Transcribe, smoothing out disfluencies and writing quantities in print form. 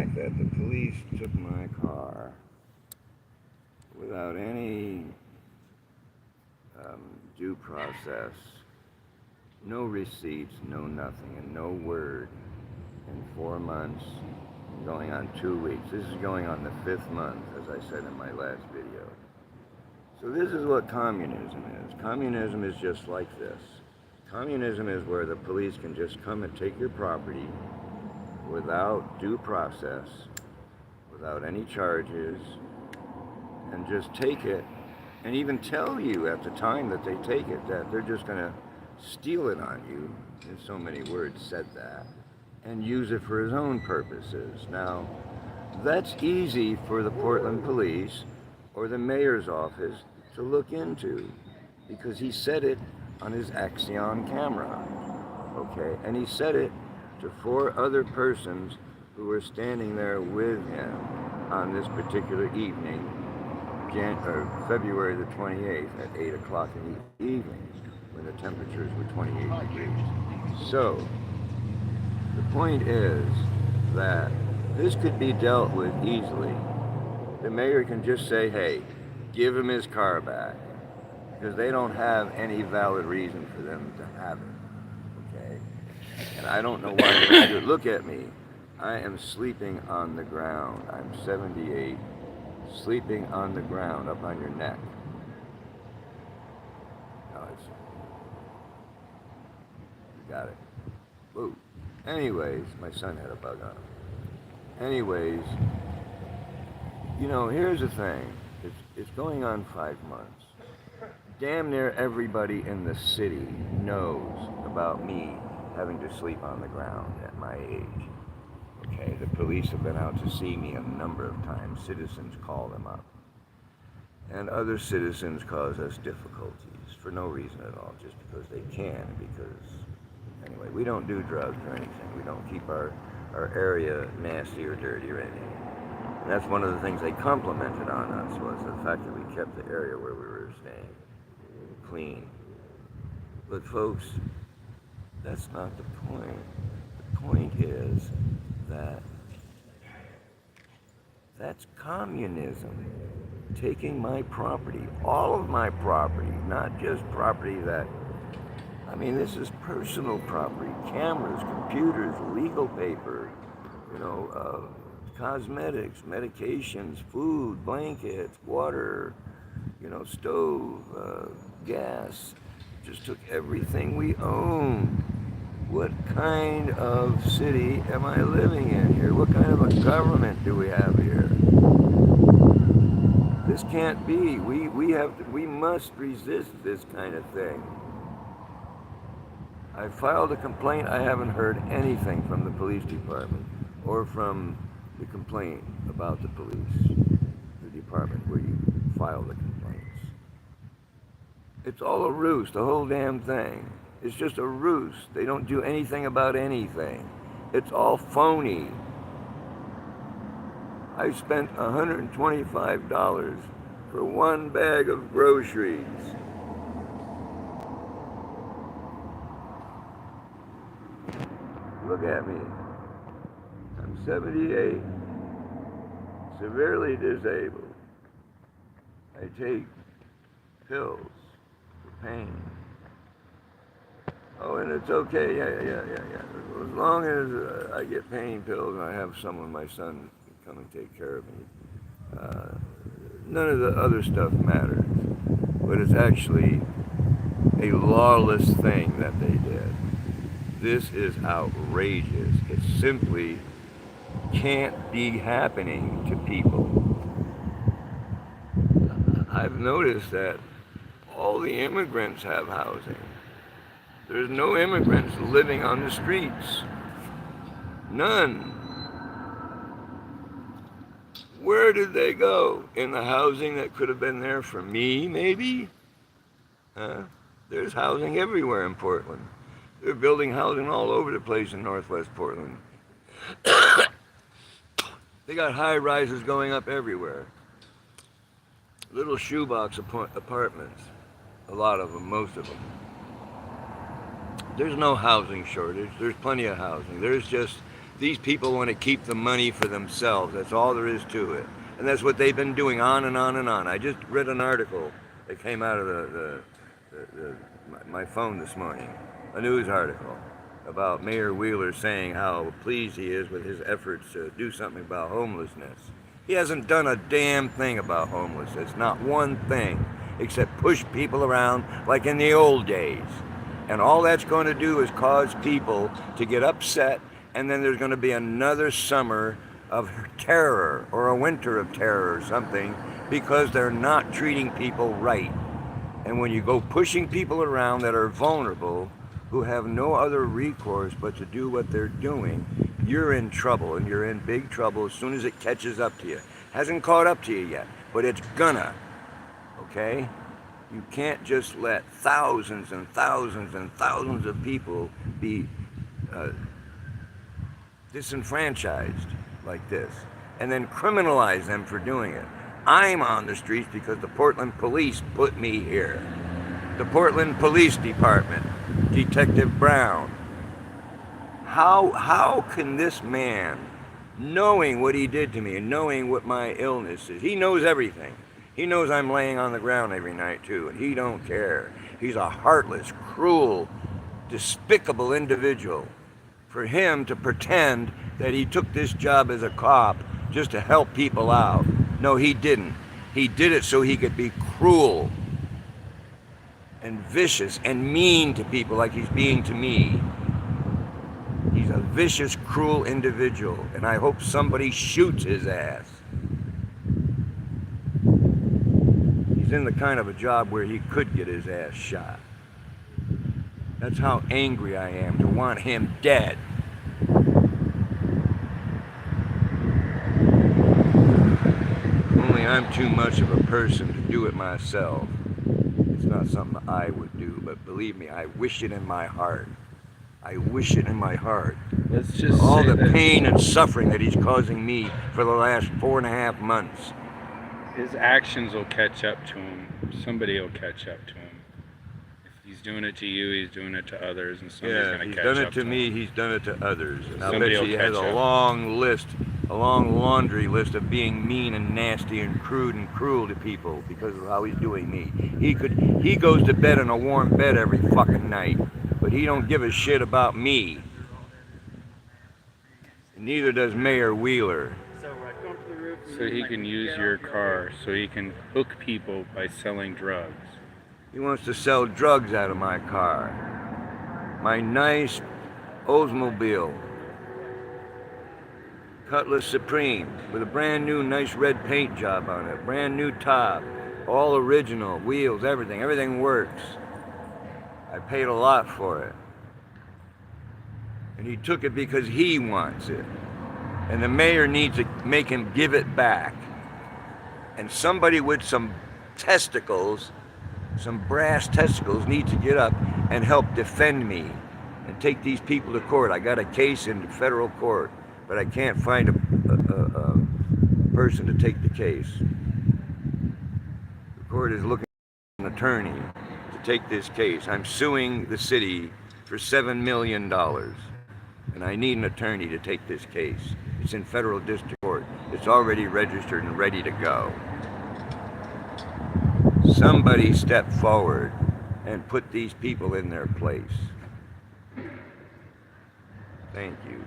fact that the police took my car without any due process, no receipts, no nothing, and no word in 4 months, going on 2 weeks. This is going on the 5th month, as I said in my last video. So this is what communism is. Communism is just like this. Communism is where the police can just come and take your property without due process, without any charges, and just take it, and even tell you at the time that they take it that they're just going to steal it on you. In so many words said that, and use it for his own purposes. Now, that's easy for the Portland police or the mayor's office to look into, because he said it on his Axion camera, okay? And he said it to 4 other persons who were standing there with him on this particular evening, February the 28th at 8 o'clock in the evening, when the temperatures were 28 degrees. So, the point is that this could be dealt with easily. The mayor can just say, hey, give him his car back, because they don't have any valid reason for them to have it, okay? And I don't know why they do it. Look at me. I am sleeping on the ground. I'm 78, sleeping on the ground up on your neck. No, you got it. Whoa. Anyways, my son had a bug on him. Anyways, you know, here's the thing. It's going on 5 months. Damn near everybody in the city knows about me having to sleep on the ground at my age. Okay, the police have been out to see me a number of times. Citizens call them up. And other citizens cause us difficulties for no reason at all, just because they can, because, anyway, we don't do drugs or anything. We don't keep our area nasty or dirty or anything. And that's one of the things they complimented on us, was the fact that we kept the area where we were staying clean. But folks, that's not the point. The point is that that's communism. Taking my property, all of my property, not just property that, I mean, this is personal property, cameras, computers, legal paper, you know, cosmetics, medications, food, blankets, water, you know, stove, gas. Just took everything we own. What kind of city am I living in here? What kind of a government do we have here? This can't be. We must resist this kind of thing. I filed a complaint. I haven't heard anything from the police department or from the complaint about the police, the department where you file the complaints. It's all a ruse, the whole damn thing. It's just a ruse. They don't do anything about anything. It's all phony. I spent $125 for 1 bag of groceries. Look at me. I'm 78, severely disabled. I take pills for pain. Oh, and it's okay, yeah. As long as I get pain pills and I have someone, my son, come and take care of me. None of the other stuff matters. But it's actually a lawless thing that they did. This is outrageous. It simply can't be happening to people. I've noticed that all the immigrants have housing. There's no immigrants living on the streets. None. Where did they go? In the housing that could have been there for me, maybe? There's housing everywhere in Portland. They're building housing all over the place in Northwest Portland. They got high rises going up everywhere. Little shoebox apartments. A lot of them, most of them. There's no housing shortage. There's plenty of housing. There's just These people want to keep the money for themselves. That's all there is to it. And that's what they've been doing on and on and on. I just read an article that came out of my phone this morning, a news article about Mayor Wheeler saying how pleased he is with his efforts to do something about homelessness. He hasn't done a damn thing about homelessness, not one thing, except push people around like in the old days. And all that's going to do is cause people to get upset, and then there's going to be another summer of terror or a winter of terror or something because they're not treating people right. And when you go pushing people around that are vulnerable, who have no other recourse but to do what they're doing, you're in trouble, and you're in big trouble as soon as it catches up to you. Hasn't caught up to you yet, but it's gonna, okay? You can't just let thousands and thousands and thousands of people be disenfranchised like this, and then criminalize them for doing it. I'm on the streets because the Portland police put me here. The Portland Police Department, Detective Brown. How can this man, knowing what he did to me and knowing what my illness is, he knows everything. He knows I'm laying on the ground every night too, and he don't care. He's a heartless, cruel, despicable individual. For him to pretend that he took this job as a cop just to help people out. No, he didn't. He did it so he could be cruel and vicious and mean to people like he's being to me. He's a vicious, cruel individual, and I hope somebody shoots his ass. He's in the kind of a job where he could get his ass shot. That's how angry I am to want him dead. Only I'm too much of a person to do it myself. It's not something I would do, but believe me, I wish it in my heart. I wish it in my heart. Let's just all say the that pain and suffering that he's causing me for the last 4.5 months. his actions will catch up to him. Somebody will catch up to him. If he's doing it to you, he's doing it to others, and somebody's Yeah, going to he's catch done up it to to me, him. he's done it to others. And I bet Somebody you will he has catch a up. long list, a long laundry list of being mean and nasty and crude and cruel to people because of how he's doing me. He goes to bed in a warm bed every fucking night, but he don't give a shit about me. And neither does Mayor Wheeler. So he can use your car, so he can hook people by selling drugs. He wants to sell drugs out of my car. My nice Oldsmobile Cutlass Supreme with a brand new nice red paint job on it, brand new top, all original, wheels, everything. Everything works. I paid a lot for it. And he took it because he wants it. And the mayor needs to make him give it back. And somebody with some testicles, some brass testicles, needs to get up and help defend me and take these people to court. I got a case in federal court, but I can't find a person to take the case. The court is looking for an attorney to take this case. I'm suing the city for $7 million, and I need an attorney to take this case. It's in federal district court. It's already registered and ready to go. Somebody step forward and put these people in their place. Thank you.